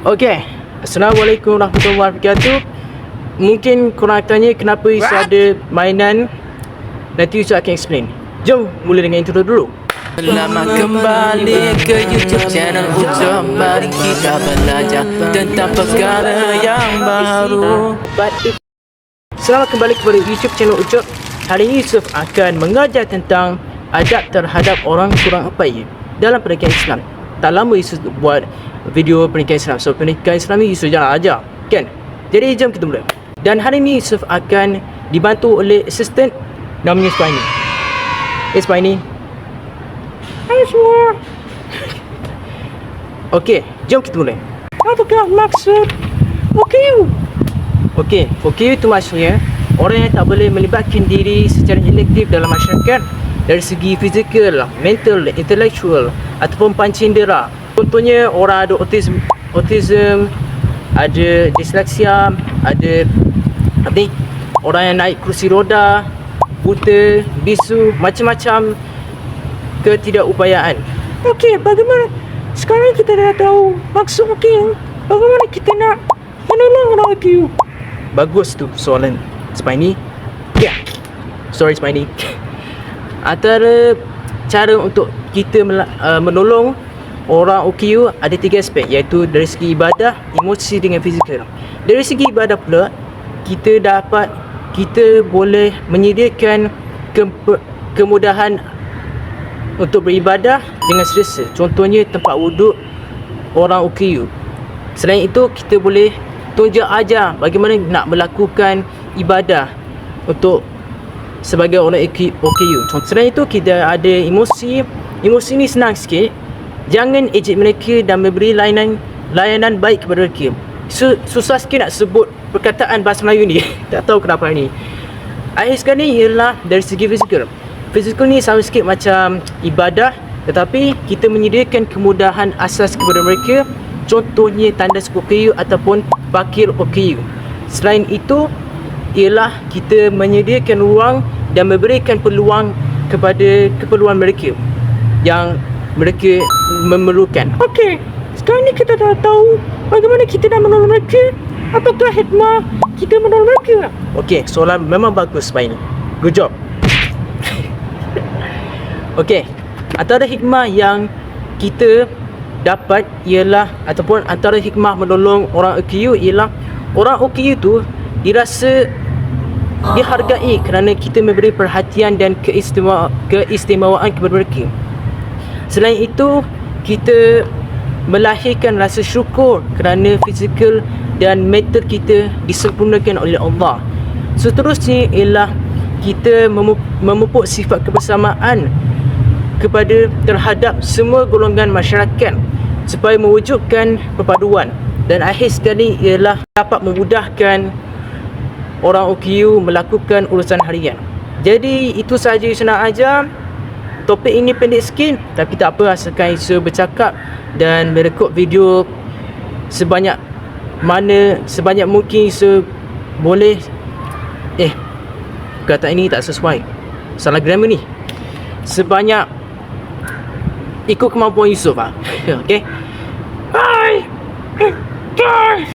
Okay, Assalamualaikum warahmatullahi wabarakatuh. Mungkin korang tanya kenapa Yusuf ada mainan. Nanti Yusuf akan explain. Jom mula dengan intro dulu. Selamat kembali ke YouTube channel Ucap. Mari kita belajar tentang perkara yang baru. Selamat kembali kepada YouTube channel Ucap. Hari ini Yusuf akan mengajar tentang adab terhadap orang kurang upaya dalam pernikahan Islam. Tak lama Yusuf buat video pernikahan Islam. So pernikahan Islam ni Yusuf jangan ajar, kan? Jadi jom kita mula. Dan hari ni Yusuf akan dibantu oleh assistant namanya Spiny. Spiny. Hai semua. Okey, jom kita mula. Apakah maksud OKU? Okey, OKU itu maksudnya orang yang tak boleh melibatkan diri secara elektif dalam masyarakat dari segi fizikal, mental, intellectual ataupun pancindera. Contohnya orang ada autism, ada disleksia, ada orang yang naik kerusi roda, buta, bisu, macam-macam ketidakupayaan. Okey, bagaimana sekarang kita dah tahu maksud OKU, bagaimana kita nak menolong orang OKU? Bagus tu soalan Spiny. Yeah. Sorry Spiny. Antara cara untuk kita menolong orang OKU ada 3 aspek, iaitu dari segi ibadah, emosi dengan fizikal. Dari segi ibadah pula, kita boleh menyediakan kemudahan untuk beribadah dengan selesa. Contohnya tempat wuduk orang OKU. Selain itu, kita boleh tunjuk ajar bagaimana nak melakukan ibadah untuk sebagai orang OKU. Selain itu, kita ada emosi. Emosi ni senang sikit. Jangan ejek mereka dan memberi layanan baik kepada mereka. Susah sikit nak sebut perkataan bahasa Melayu ni. Tak tahu kenapa ni. Akhir sekali ialah dari segi fizikal. Fizikal ni sama sikit macam ibadah, tetapi kita menyediakan kemudahan asas kepada mereka. Contohnya tandas OKU ataupun parkir OKU. Selain itu ialah kita menyediakan ruang dan memberikan peluang kepada keperluan mereka yang mereka memerlukan. Okey, sekarang ni kita dah tahu bagaimana kita nak menolong mereka. Apakah hikmah kita menolong mereka? Okey, soalan memang bagus Spiny. Good job. Okey, antara hikmah yang kita dapat ialah, ataupun antara hikmah menolong orang OKU ialah orang OKU tu dirasa dihargai kerana kita memberi perhatian dan keistimewaan kepada mereka. Selain itu, kita melahirkan rasa syukur kerana fizikal dan mental kita disempurnakan oleh Allah. Seterusnya ialah kita memupuk sifat kebersamaan terhadap semua golongan masyarakat supaya mewujudkan perpaduan. Dan akhir sekali ialah dapat memudahkan orang OKU melakukan urusan harian. Jadi itu sahaja saya nak ajar. Topik ini pendek sikit, tapi tak apa, asalkan saya bercakap dan merekod video sebanyak mungkin saya boleh. Kata ini tak sesuai, salah grammar ni. Sebanyak ikut kemampuan Yusuf. Okay. Bye.